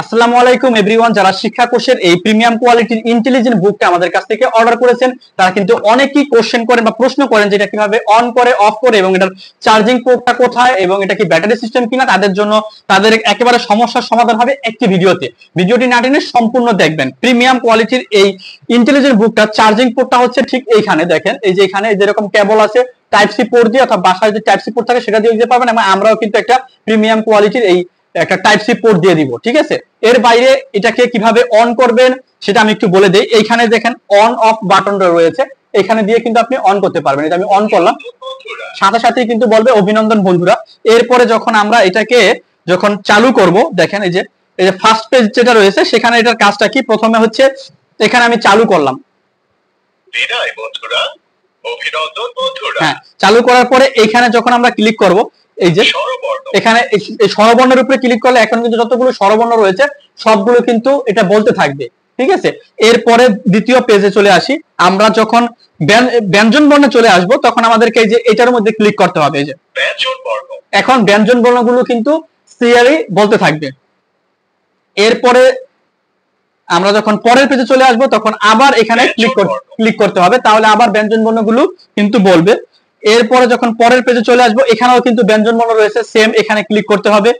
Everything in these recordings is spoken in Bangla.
আসসালামু আলাইকুম এভরিওয়ান, যারা শিক্ষা কোর্সের এই প্রিমিয়াম কোয়ালিটির ইন্টেলিজেন্ট বুকটা আমাদের কাছ থেকে অর্ডার করেছেন তারা কিন্তু অনেকেই কোশ্চেন করেন বা প্রশ্ন করেন যে এটা কিভাবে অন করে অফ করে এবং এটার চার্জিং পোর্টটা কোথায় এবং এটা কি ব্যাটারি সিস্টেম কিনা। তাদের জন্য তাদের একেবারে সমস্যার সমাধান হবে একটি ভিডিওতে। ভিডিওটি না টেনে সম্পূর্ণ দেখবেন। প্রিমিয়াম কোয়ালিটির এই ইন্টেলিজেন্ট বুকটা চার্জিং পোর্টটা হচ্ছে ঠিক এইখানে দেখেন, এই যে এখানে যেরকম কেবল আছে টাইপ সি পোর্ট দিয়ে অথবা বাসায় যে টাইপ সি পোর্ট থাকে সেটা দিয়ে দিতে পারবেন, এবং আমরাও কিন্তু একটা প্রিমিয়াম কোয়ালিটির এই একটা টাইপ সি পোর্ট দিয়ে দিব। ঠিক আছে, এর বাইরে এটাকে কিভাবে অন করবেন সেটা আমি একটু বলে দেই। এইখানে দেখেন অন অফ বাটনটা রয়েছে, এখানে দিয়ে কিন্তু আপনি অন করতে পারবেন। এটা আমি অন করলাম, সাথে সাথে কিন্তু বলবে অভিনন্দন বন্ধুরা। এরপরে যখন আমরা এটাকে যখন চালু করব, দেখেন এই যে ফার্স্ট পেজ যেটা রয়েছে সেখানে এটার কাজটা কি, প্রথমে হচ্ছে এখানে আমি চালু করলাম, হ্যাঁ চালু করার পরে এখানে যখন আমরা ক্লিক করব এই যে এখানে এই স্বরবর্ণের উপরে ক্লিক করলে এখন কিন্তু যতগুলো স্বরবর্ণ রয়েছে সবগুলো কিন্তু এটা বলতে থাকবে। ঠিক আছে, এরপরে দ্বিতীয় পেজে চলে আসি। আমরা যখন ব্যঞ্জন বর্ণে চলে আসব তখন আমাদেরকে এই যে এটার মধ্যে ক্লিক করতে হবে। এই যে এখন ব্যঞ্জন বর্ণগুলো কিন্তু সিরিয়ালি বলতে থাকবে। এরপরে আমরা যখন পরের পেজে চলে আসব তখন আবার এখানে ক্লিক করতে হবে, তাহলে আবার ব্যঞ্জন বর্ণগুলো কিন্তু বলবে। এরপরে যখন পরের পেজে চলে আসবো এখানেও কিন্তু ব্যঞ্জন বর্ণ রয়েছে, সেম এখানে ক্লিক করতে হবে।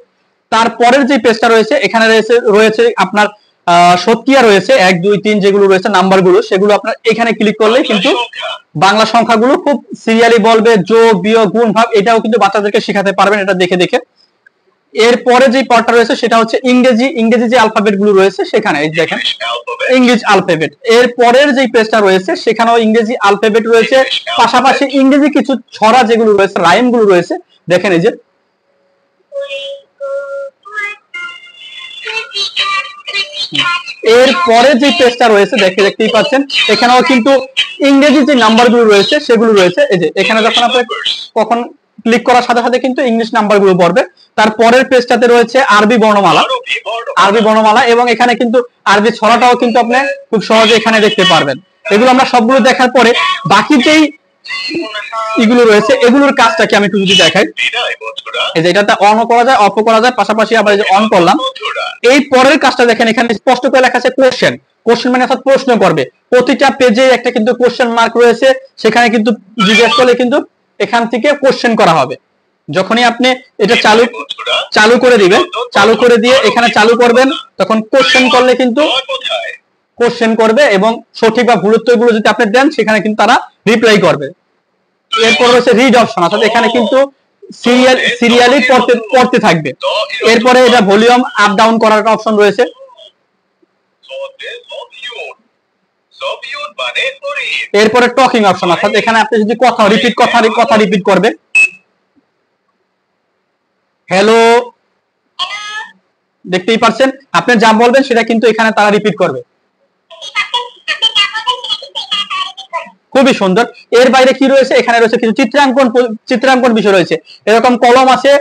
তারপরের যে পেজটা রয়েছে এখানে রয়েছে আপনার সক্রিয়া রয়েছে 1 2 3 যেগুলো রয়েছে নাম্বারগুলো, সেগুলো আপনার এখানে ক্লিক করলে কিন্তু বাংলা সংখ্যাগুলো খুব সিরিয়ালি বলবে, যোগ বিয়োগ গুণ ভাগ, এটাও কিন্তু বাচ্চাদেরকে শেখাতে পারবেন এটা দেখে দেখে। এরপরে যে পার্টটা রয়েছে সেটা হচ্ছে ইংরেজি যে অ্যালফাবেট গুলো রয়েছে সেখানে এই দেখেন ইংলিশ অ্যালফাবেট। এর পরের যে পেজটা রয়েছে সেখানেও ইংরেজি অ্যালফাবেট রয়েছে, পাশাপাশি ইংরেজি কিছু ছড়া যেগুলো রয়েছে রাইম গুলো রয়েছে দেখেন এই যে। এর পরে যে পেজটা রয়েছে দেখতেই পাচ্ছেন এখানেও কিন্তু ইংরেজি যে নাম্বারগুলো রয়েছে সেগুলো রয়েছে। এই যে এখানে যখন আপনি কখন ক্লিক করার সাথে সাথে কিন্তু ইংলিশ নাম্বারগুলো পড়বে। তারপরের পেজটাতে রয়েছে আরবি বর্ণমালা এবং এখানে কিন্তু আরবি ছড়াটাও কিন্তু আপনি খুব সহজে এখানে দেখতে পারবেন। এগুলো আমরা সবগুলো দেখার পরে বাকি যেই এগুলো রয়েছে এগুলোর কাজটা কি আমি একটু যদি দেখাই। এই যে এটাতে অন করা যায় অফ করা যায়, পাশাপাশি আবার এই যে অন করলাম। এই পরের কাজটা দেখেন, এখানে স্পষ্ট করে লেখা আছে কোশ্চেন মানে অর্থাৎ প্রশ্ন করবে। প্রতিটা পেজে একটা কিন্তু কোশ্চেন মার্ক রয়েছে, সেখানে কিন্তু জিজ্ঞেস করলে কিন্তু এখান থেকে কোশ্চেন করা হবে। যখনই আপনি এটা চালু করে দিবেন, চালু করে দিয়ে এখানে চালু করবেন তখন কোশ্চেন করলে কিন্তু কোশ্চেন করবে এবং সঠিক বা ভুল উত্তরগুলো যদি আপনি দেন সেখানে কিন্তু তারা রিপ্লাই করবে। এরপর রয়েছে রিড অপশন, অর্থাৎ এখানে কিন্তু সিরিয়ালি পড়তে থাকবে। এরপরে এটা ভলিউম আপ ডাউন করার একটা অপশন রয়েছে। এরপরে টকিং অপশন, অর্থাৎ এখানে আপনি যদি কথা রিপিট করবে, হ্যালো দেখতেই পাচ্ছেন আপনি যা বলবেন সেটা কিন্তু এখানে তারা রিপিট করবে। খুবই সুন্দর। এর বাইরে কি রয়েছে, এখানে রয়েছে কিছু চিত্রাঙ্কন বিষয় রয়েছে। এরকম কলম আছে,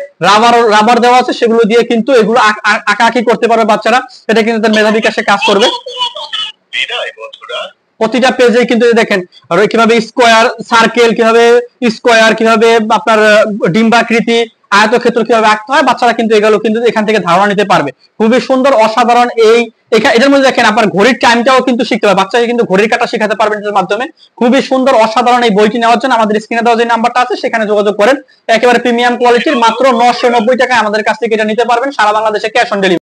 রাবার দেওয়া আছে, সেগুলো দিয়ে কিন্তু এগুলো আঁকাআঁকি করতে পারবে বাচ্চারা। এটা কিন্তু তার মেধা বিকাশে কাজ করবে। প্রতিটা পেজে কিন্তু দেখেন কিভাবে স্কোয়ার, সার্কেল কিভাবে, কিভাবে আপনার ডিম্বাকৃতি, আয়তক্ষেত্র কিভাবে আঁকতে হয়, বাচ্চারা কিন্তু এগুলো কিন্তু এখান থেকে ধারণা নিতে পারবে। খুবই সুন্দর, অসাধারণ। এটার মধ্যে দেখেন আপনার ঘড়ির টাইমটাও কিন্তু শিখতে হবে, বাচ্চাকে কিন্তু ঘড়ির কাঁটা শেখাতে পারবেন এর মাধ্যমে। খুবই সুন্দর, অসাধারণ। এই বইটি নেওয়ার জন্য আমাদের স্ক্রিনে দেওয়া যে নাম্বারটা আছে সেখানে যোগাযোগ করেন। একেবারে প্রিমিয়াম কোয়ালিটির মাত্র 990 টাকায় আমাদের কাছ থেকে এটা নিতে পারবেন, সারা বাংলাদেশে ক্যাশ অন ডেলিভারি।